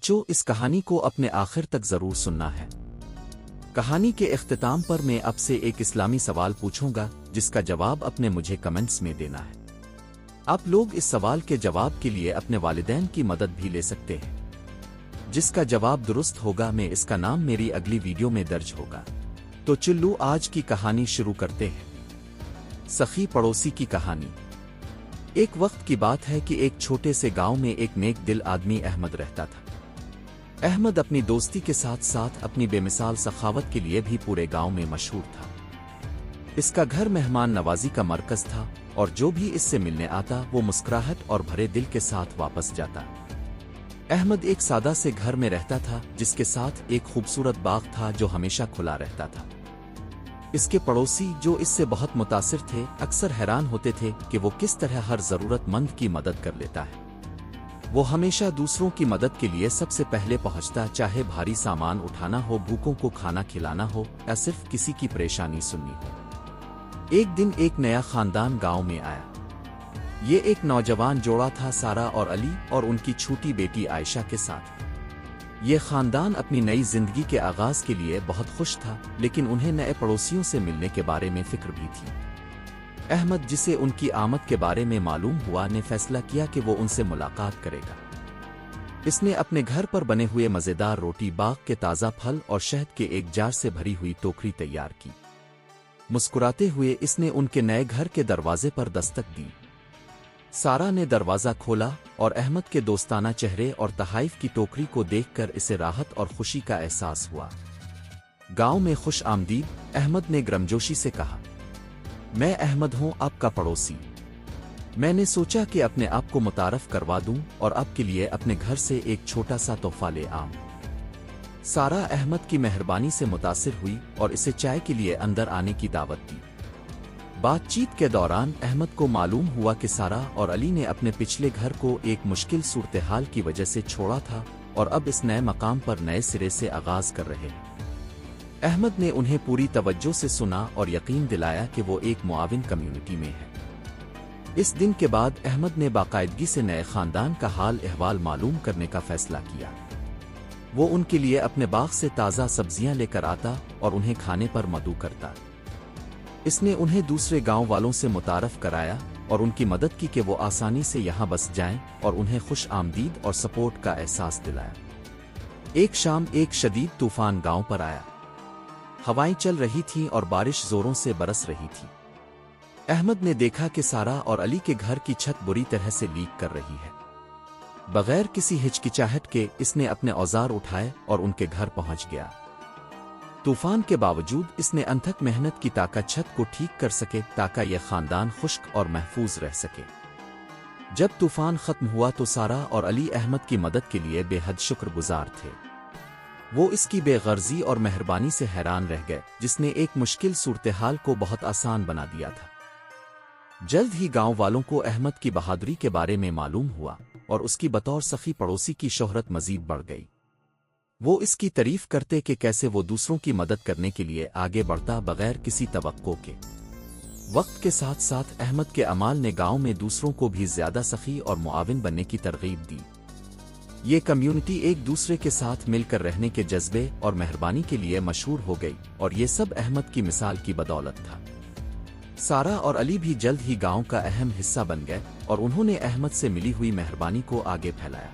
बच्चों, इस कहानी को अपने आखिर तक जरूर सुनना है। कहानी के इख्तिताम पर मैं आपसे एक इस्लामी सवाल पूछूंगा जिसका जवाब अपने मुझे कमेंट्स में देना है। आप लोग इस सवाल के जवाब के लिए अपने वालिदैन की मदद भी ले सकते हैं। जिसका जवाब दुरुस्त होगा मैं इसका नाम मेरी अगली वीडियो में दर्ज होगा। तो चलो आज की कहानी शुरू करते हैं। सखी पड़ोसी की कहानी। एक वक्त की बात है कि एक छोटे से गांव में एक नेक दिल आदमी अहमद रहता था। अहमद अपनी दोस्ती के साथ साथ अपनी बेमिसाल सखावत के लिए भी पूरे गांव में मशहूर था। इसका घर मेहमान नवाजी का मरकज था और जो भी इससे मिलने आता वो मुस्कुराहट और भरे दिल के साथ वापस जाता। अहमद एक सादा से घर में रहता था जिसके साथ एक खूबसूरत बाग था जो हमेशा खुला रहता था। इसके पड़ोसी जो इससे बहुत मुतासिर थे अक्सर हैरान होते थे कि वो किस तरह हर जरूरतमंद की मदद कर लेता है। वो हमेशा दूसरों की मदद के लिए सबसे पहले पहुंचता, चाहे भारी सामान उठाना हो, भूखों को खाना खिलाना हो या सिर्फ किसी की परेशानी सुननी हो। एक दिन एक नया खानदान गांव में आया। ये एक नौजवान जोड़ा था, सारा और अली, और उनकी छोटी बेटी आयशा के साथ। ये खानदान अपनी नई जिंदगी के आगाज के लिए बहुत खुश था, लेकिन उन्हें नए पड़ोसियों से मिलने के बारे में फिक्र भी थी। अहमद, जिसे उनकी आमद के बारे में मालूम हुआ, ने फैसला किया कि वो उनसे मुलाकात करेगा। इसने अपने घर पर बने हुए मजेदार रोटी, बाग के ताज़ा फल और शहद के एक जार से भरी हुई टोकरी तैयार की। मुस्कुराते हुए इसने उनके नए घर के दरवाजे पर दस्तक दी। सारा ने दरवाज़ा खोला और अहमद के दोस्ताना चेहरे और तहाइफ की टोकरी को देखकर इसे राहत और खुशी का एहसास हुआ। गांव में खुश आमदीद, अहमद ने गर्मजोशी से कहा, मैं अहमद हूं, आपका पड़ोसी। मैंने सोचा कि अपने आप को मुतारफ करवा दूं और आपके लिए अपने घर से एक छोटा सा तोहफा ले आऊं। सारा अहमद की मेहरबानी से मुतासिर हुई और इसे चाय के लिए अंदर आने की दावत दी। बातचीत के दौरान अहमद को मालूम हुआ कि सारा और अली ने अपने पिछले घर को एक मुश्किल सूरत-ए-हाल की वजह से छोड़ा था और अब इस नए मकाम पर नए सिरे से आगाज कर रहे हैं। अहमद ने उन्हें पूरी तवज्जो से सुना और यकीन दिलाया कि वो एक मुआविन कम्युनिटी में है। इस दिन के बाद अहमद ने बाकायदगी से नए खानदान का हाल अहवाल मालूम करने का फैसला किया। वो उनके लिए अपने बाग से ताज़ा सब्जियां लेकर आता और उन्हें खाने पर मदऊ करता। इसने उन्हें दूसरे गांव वालों से मुतारफ कराया और उनकी मदद की कि वो आसानी से यहां बस जाएं और उन्हें खुश आमदीद और सपोर्ट का एहसास दिलाया। एक शाम एक शदीद तूफान गांव पर आया। हवाएं चल रही थीं और बारिश जोरों से बरस रही थी। अहमद ने देखा कि सारा और अली के घर की छत बुरी तरह से लीक कर रही है। बगैर किसी हिचकिचाहट के इसने अपने औजार उठाए और उनके घर पहुंच गया। तूफान के बावजूद इसने अनथक मेहनत की ताकत छत को ठीक कर सके ताकि यह खानदान खुश्क और महफूज रह सके। जब तूफान खत्म हुआ तो सारा और अली अहमद की मदद के लिए बेहद शुक्रगुजार थे। वो इसकी बेगर्जी और मेहरबानी से हैरान रह गए, जिसने एक मुश्किल सूरत-ए-हाल को बहुत आसान बना दिया था। जल्द ही गांव वालों को अहमद की बहादुरी के बारे में मालूम हुआ और उसकी बतौर सखी पड़ोसी की शोहरत मजीद बढ़ गई। वो इसकी तारीफ करते कि कैसे वो दूसरों की मदद करने के लिए आगे बढ़ता बगैर किसी तवक्को के। वक्त के साथ साथ अहमद के अमाल ने गांव में दूसरों को भी ज्यादा सखी और मुआविन बनने की तरगीब दी। ये कम्युनिटी एक दूसरे के साथ मिलकर रहने के जज्बे और मेहरबानी के लिए मशहूर हो गई और ये सब अहमद की मिसाल की बदौलत था। सारा और अली भी जल्द ही गांव का अहम हिस्सा बन गए और उन्होंने अहमद से मिली हुई मेहरबानी को आगे फैलाया।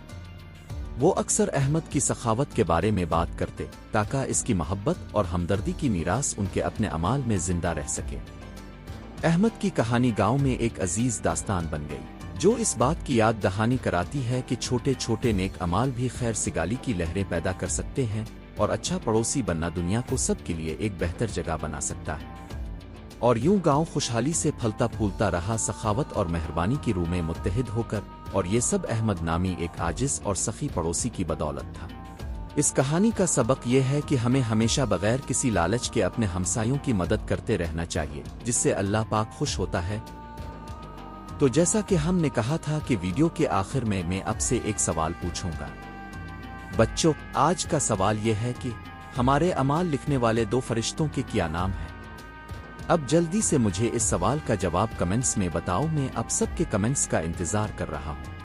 वो अक्सर अहमद की सखावत के बारे में बात करते ताकि इसकी मोहब्बत और हमदर्दी की मीरास उनके अपने अमाल में जिंदा रह सके। अहमद की कहानी गांव में एक अजीज दास्तान बन गई जो इस बात की याद दहानी कराती है कि छोटे छोटे नेक अमाल भी खैर सिगाली की लहरें पैदा कर सकते हैं और अच्छा पड़ोसी बनना दुनिया को सबके लिए एक बेहतर जगह बना सकता है। और यूं गांव खुशहाली से फलता फूलता रहा, सखावत और मेहरबानी की रूह में मुत्तहिद होकर, और ये सब अहमद नामी एक आजिज और सखी पड़ोसी की बदौलत था। इस कहानी का सबक यह है कि हमें हमेशा बगैर किसी लालच के अपने हमसायों की मदद करते रहना चाहिए, जिससे अल्लाह पाक खुश होता है। तो जैसा कि हमने कहा था कि वीडियो के आखिर में मैं आपसे एक सवाल पूछूंगा। बच्चों, आज का सवाल यह है कि हमारे अमाल लिखने वाले दो फरिश्तों के क्या नाम हैं? अब जल्दी से मुझे इस सवाल का जवाब कमेंट्स में बताओ। मैं आप सबके कमेंट्स का इंतजार कर रहा हूं।